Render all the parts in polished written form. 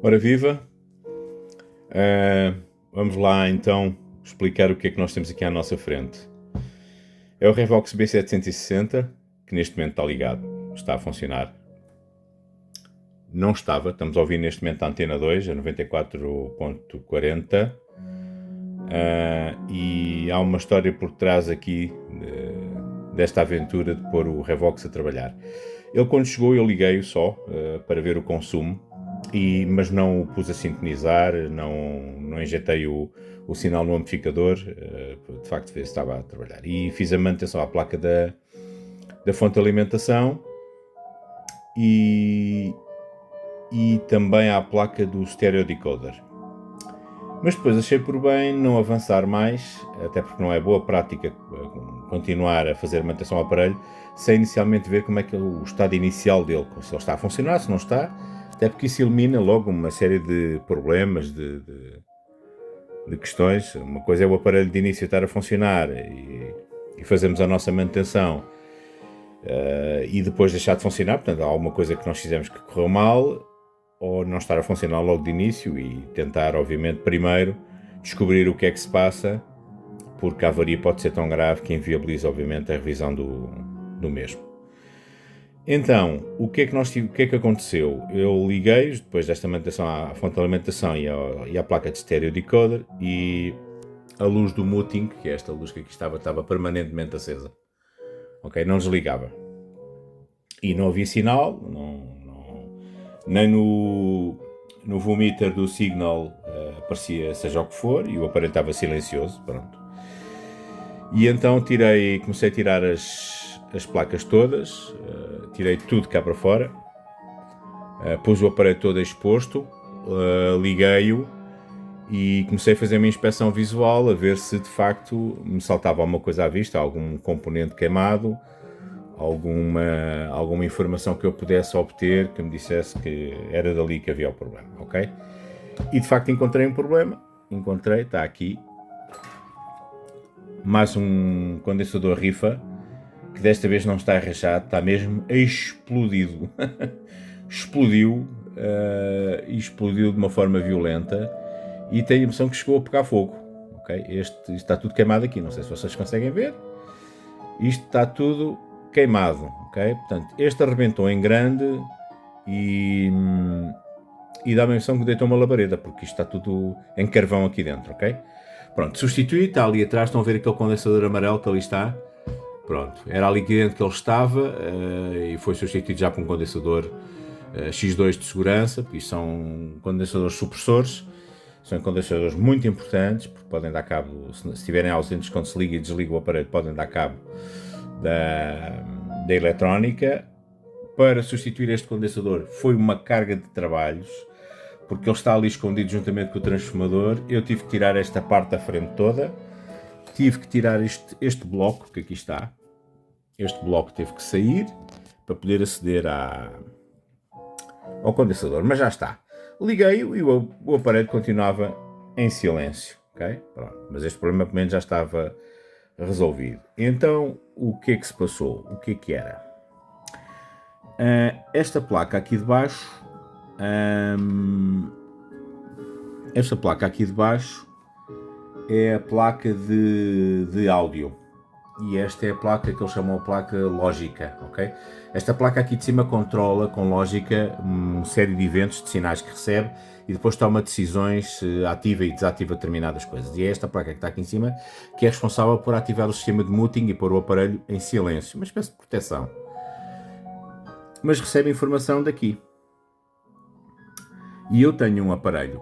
Ora viva, vamos lá então explicar o que é que nós temos aqui à nossa frente. É o Revox B760, que neste momento está ligado, está a funcionar. Não estava, estamos a ouvir neste momento a antena 2, a 94.40, e há uma história por trás aqui desta aventura de pôr o Revox a trabalhar. Ele, quando chegou, eu liguei-o só para ver o consumo, mas não o pus a sintonizar, não injetei o sinal no amplificador, de facto ver se estava a trabalhar. E fiz a manutenção à placa da fonte de alimentação e também à placa do stereo decoder. Mas depois achei por bem não avançar mais, até porque não é boa prática continuar a fazer manutenção ao aparelho sem inicialmente ver como é que é o estado inicial dele, se ele está a funcionar, se não está, até porque isso elimina logo uma série de problemas, de questões. Uma coisa é o aparelho de início estar a funcionar e fazemos a nossa manutenção e depois deixar de funcionar, portanto há alguma coisa que nós fizemos que correu mal, ou não estar a funcionar logo de início e tentar, obviamente, primeiro descobrir o que é que se passa, porque a avaria pode ser tão grave que inviabiliza, obviamente, a revisão do mesmo. Então, o que é que aconteceu? Eu liguei, depois desta manutenção, à fonte de alimentação e à placa de stereo decoder, e a luz do muting, que é esta luz que aqui estava permanentemente acesa. Ok? Não desligava. E não havia sinal, nem no VU-meter do Signal aparecia seja o que for, e o aparelho estava silencioso, pronto. E então comecei a tirar as placas todas, tirei tudo cá para fora, pus o aparelho todo exposto, liguei-o e comecei a fazer uma inspeção visual, a ver se de facto me saltava alguma coisa à vista, algum componente queimado, alguma informação que eu pudesse obter que me dissesse que era dali que havia o problema, ok? E de facto encontrei um problema, está aqui, mais um condensador rifa, que desta vez não está rachado, está mesmo explodido. Explodiu de uma forma violenta e tenho a impressão que chegou a pegar fogo, ok? Isto está tudo queimado aqui, não sei se vocês conseguem ver, isto está tudo queimado, ok? Portanto, este arrebentou em grande e dá-me a impressão que deitou uma labareda, porque isto está tudo em carvão aqui dentro, ok? Pronto, substituí, está ali atrás, estão a ver aquele condensador amarelo que ali está? Pronto, era ali dentro que ele estava e foi substituído já por um condensador X2 de segurança, porque isto são condensadores supressores, são condensadores muito importantes, porque podem dar cabo, se estiverem ausentes quando se liga e desliga o aparelho, podem dar cabo da eletrónica. Para substituir este condensador foi uma carga de trabalhos, porque ele está ali escondido juntamente com o transformador. Eu tive que tirar esta parte da frente toda, tive que tirar este bloco que aqui está, este bloco teve que sair para poder aceder ao condensador, mas já está. Liguei-o e o aparelho continuava em silêncio, ok? Pronto, mas este problema pelo menos já estava resolvido. Então, o que é que se passou? O que é que era? Esta placa aqui de baixo, é a placa de áudio. E esta é a placa que eles chamam de placa lógica, ok? Esta placa aqui de cima controla com lógica uma série de eventos, de sinais que recebe, e depois toma decisões, ativa e desativa determinadas coisas. E é esta placa que está aqui em cima que é responsável por ativar o sistema de muting e pôr o aparelho em silêncio, uma espécie de proteção. Mas recebe informação daqui. E eu tenho um aparelho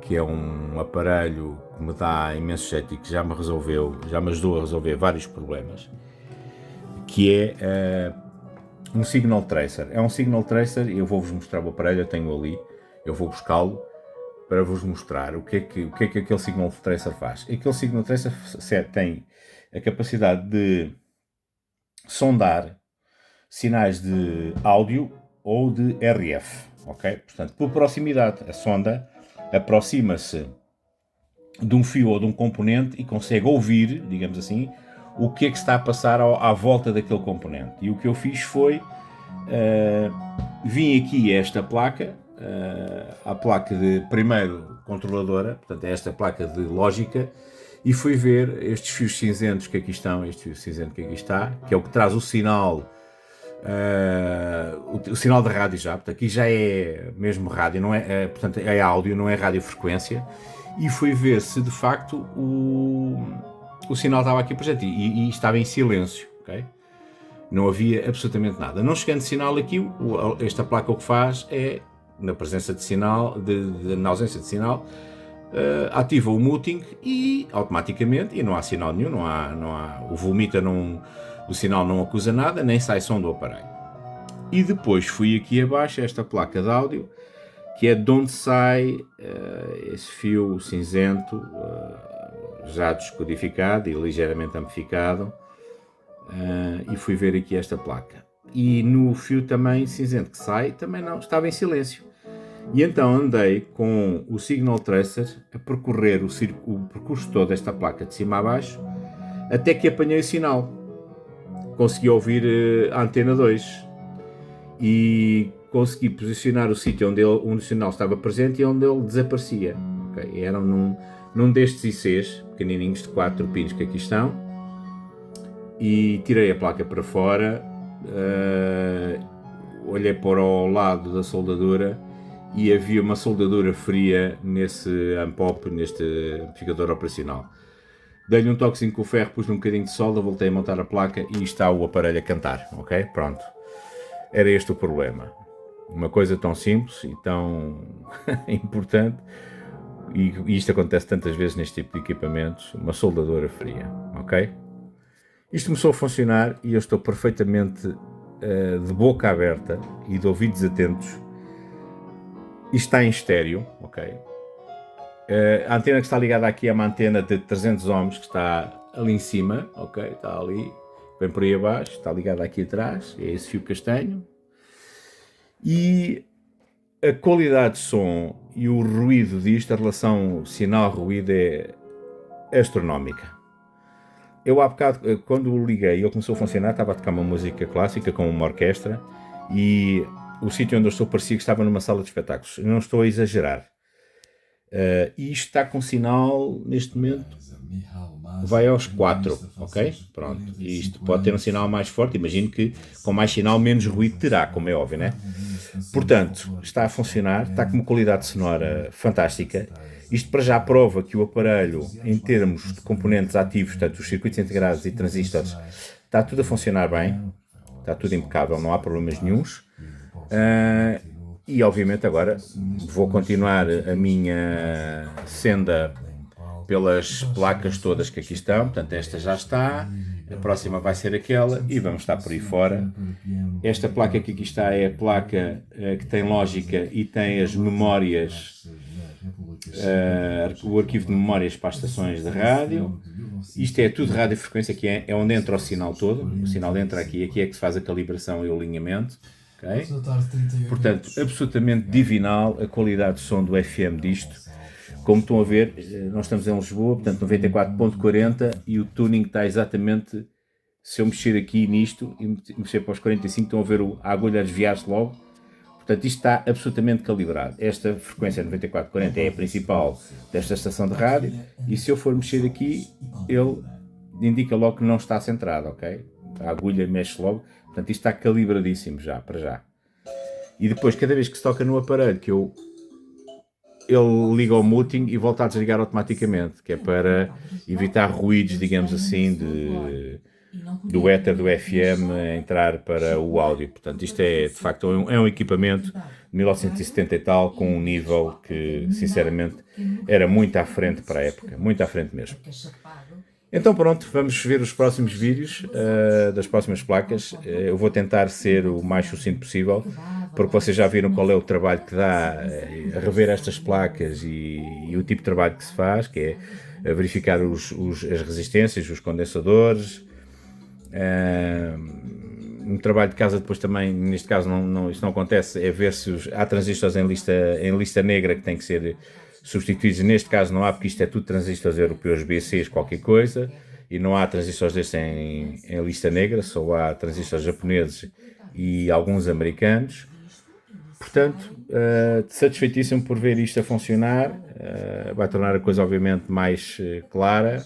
que é um aparelho que me dá imenso jeito e que já me ajudou a resolver vários problemas, que é um Signal Tracer. É um Signal Tracer e eu vou-vos mostrar o aparelho, eu tenho ali, eu vou buscá-lo para vos mostrar o que é que aquele Signal Tracer faz. Aquele Signal Tracer tem a capacidade de sondar sinais de áudio ou de RF, ok? Portanto, por proximidade, a sonda aproxima-se de um fio ou de um componente e consegue ouvir, digamos assim, o que é que está a passar à volta daquele componente. E o que eu fiz foi, vim aqui a esta placa à placa de primeiro controladora, portanto é esta placa de lógica, e fui ver estes fios cinzentos que aqui estão, este fio cinzento que aqui está, que é o que traz o sinal, o sinal de rádio já, portanto aqui já é mesmo rádio, não é, portanto é áudio, não é radiofrequência, e fui ver se de facto o sinal estava aqui presente e estava em silêncio, ok? Não havia absolutamente nada. Não chegando sinal aqui, esta placa o que faz é, na presença de sinal, na ausência de sinal, ativa o muting e automaticamente, e não há sinal nenhum, não há o vomita, o sinal não acusa nada, nem sai som do aparelho. E depois fui aqui abaixo, esta placa de áudio, que é de onde sai esse fio cinzento, já descodificado e ligeiramente amplificado, e fui ver aqui esta placa. E no fio também cinzento que sai, também não, estava em silêncio. E então andei com o Signal Tracer a percorrer o percurso todo desta placa de cima a baixo, até que apanhei o sinal. Consegui ouvir a antena 2 e consegui posicionar o sítio onde o sinal estava presente e onde ele desaparecia. Okay? Eram num destes ICs pequenininhos de 4 pinos que aqui estão, e tirei a placa para fora, olhei para o lado da soldadura e havia uma soldadura fria nesse AMPOP, neste amplificador operacional. Dei-lhe um toquezinho com o ferro, pus um bocadinho de solda, voltei a montar a placa e está o aparelho a cantar, ok? Pronto. Era este o problema. Uma coisa tão simples e tão importante, e isto acontece tantas vezes neste tipo de equipamentos, uma soldadura fria, ok? Isto começou a funcionar e eu estou perfeitamente de boca aberta e de ouvidos atentos. Isto está em estéreo, ok? A antena que está ligada aqui é uma antena de 300 ohms que está ali em cima, ok? Está ali, vem por aí abaixo, está ligada aqui atrás, é esse fio castanho. E a qualidade de som e o ruído disto, a relação sinal-ruído é astronómica. Eu há bocado, quando o liguei e ele começou a funcionar, estava a tocar uma música clássica com uma orquestra e o sítio onde eu estou parecia que estava numa sala de espetáculos. Eu não estou a exagerar. E isto está com sinal, neste momento, vai aos 4, ok? Pronto. E isto pode ter um sinal mais forte. Imagino que com mais sinal menos ruído terá, como é óbvio, né? Portanto, está a funcionar, está com uma qualidade sonora fantástica. Isto para já prova que o aparelho, em termos de componentes ativos, portanto os circuitos integrados e transistores, está tudo a funcionar bem, está tudo impecável, não há problemas nenhuns. E obviamente agora vou continuar a minha senda pelas placas todas que aqui estão, portanto esta já está, a próxima vai ser aquela e vamos estar por aí fora. Esta placa que aqui está é a placa que tem lógica e tem as memórias, o arquivo de memórias para as estações de rádio. Isto é tudo radiofrequência, que é onde entra o sinal todo, o sinal entra aqui é que se faz a calibração e o alinhamento. Okay? Portanto, absolutamente divinal a qualidade de som do FM disto. Como estão a ver, nós estamos em Lisboa, portanto 94.40 e o tuning está exatamente, se eu mexer aqui nisto e mexer para os 45, estão a ver a agulha a desviar-se logo. Portanto, isto está absolutamente calibrado. Esta frequência 94.40 é a principal desta estação de rádio e se eu for mexer aqui, ele indica logo que não está centrado, ok? A agulha mexe logo. Portanto, isto está calibradíssimo já, para já. E depois, cada vez que se toca no aparelho, ele liga ao muting e volta a desligar automaticamente, que é para evitar ruídos, digamos assim, do éter do FM entrar para o áudio. Portanto, isto é, de facto, é um equipamento de 1970 e tal, com um nível que, sinceramente, era muito à frente para a época. Muito à frente mesmo. Então pronto, vamos ver os próximos vídeos das próximas placas. Eu vou tentar ser o mais sucinto possível, porque vocês já viram qual é o trabalho que dá a rever estas placas e o tipo de trabalho que se faz, que é verificar as resistências, os condensadores. Um trabalho de casa depois também, neste caso isto não acontece, é ver se há transistores em lista negra que têm que ser substituídos. Neste caso não há, porque isto é tudo transistores europeus BCs qualquer coisa, e não há transistores destes em lista negra, só há transistores japoneses e alguns americanos. Portanto, satisfeitíssimo por ver isto a funcionar. Vai tornar a coisa, obviamente, mais clara,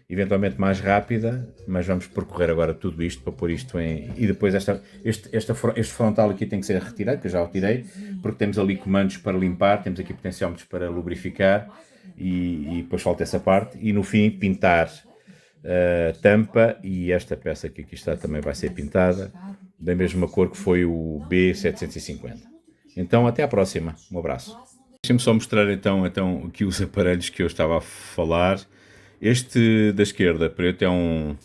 eventualmente mais rápida, mas vamos percorrer agora tudo isto para pôr isto em. E depois este frontal aqui tem que ser retirado, que eu já o tirei, porque temos ali comandos para limpar, temos aqui potenciómetros para lubrificar e depois falta essa parte. E no fim, pintar a tampa, e esta peça que aqui está também vai ser pintada da mesma cor que foi o B750. Então, até à próxima. Um abraço. Deixem-me só mostrar então aqui os aparelhos que eu estava a falar. Este da esquerda preto é um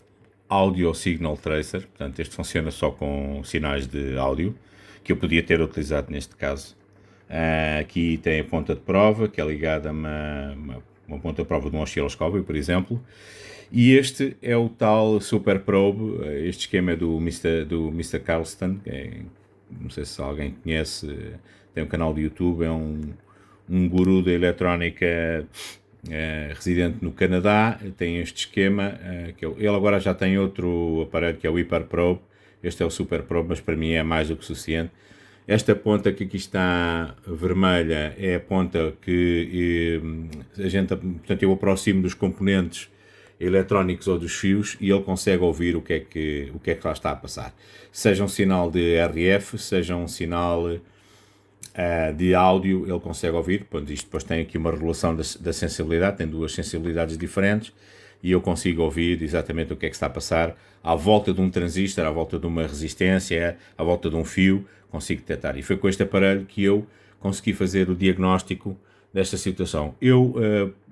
Audio Signal Tracer, portanto este funciona só com sinais de áudio, que eu podia ter utilizado neste caso. Aqui tem a ponta de prova, que é ligada a uma ponta de prova de um osciloscópio, por exemplo. E este é o tal Super Probe. Este esquema é do Mr. Carlston, não sei se alguém conhece, tem um canal de YouTube, é um guru da eletrónica residente no Canadá. Tem este esquema, ele agora já tem outro aparelho que é o Hyper Probe. Este é o Super Probe, mas para mim é mais do que suficiente. Esta ponta que aqui está vermelha é a ponta que portanto, eu aproximo dos componentes eletrónicos ou dos fios e ele consegue ouvir o que é que lá está a passar. Seja um sinal de RF, seja um sinal de áudio, ele consegue ouvir. Isto depois tem aqui uma regulação da sensibilidade, tem duas sensibilidades diferentes e eu consigo ouvir exatamente o que é que está a passar à volta de um transistor, à volta de uma resistência, à volta de um fio, consigo detectar. E foi com este aparelho que eu consegui fazer o diagnóstico desta situação. Eu,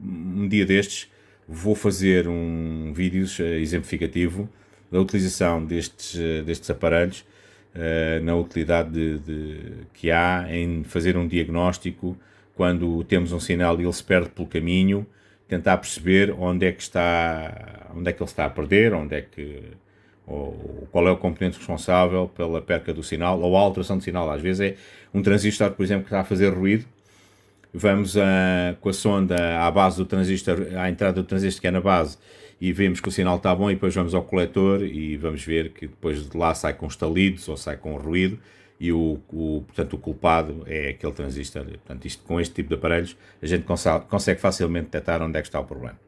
um dia destes, vou fazer um vídeo exemplificativo da utilização destes aparelhos, na utilidade que há em fazer um diagnóstico quando temos um sinal e ele se perde pelo caminho, tentar perceber onde é que ele está a perder, qual é o componente responsável pela perca do sinal ou a alteração do sinal. Às vezes é um transistor, por exemplo, que está a fazer ruído. Vamos com a sonda à base do transistor, à entrada do transistor que é na base, e vemos que o sinal está bom, e depois vamos ao coletor e vamos ver que depois de lá sai com estalidos ou sai com ruído, e portanto, o culpado é aquele transistor. Portanto, com este tipo de aparelhos a gente consegue facilmente detectar onde é que está o problema.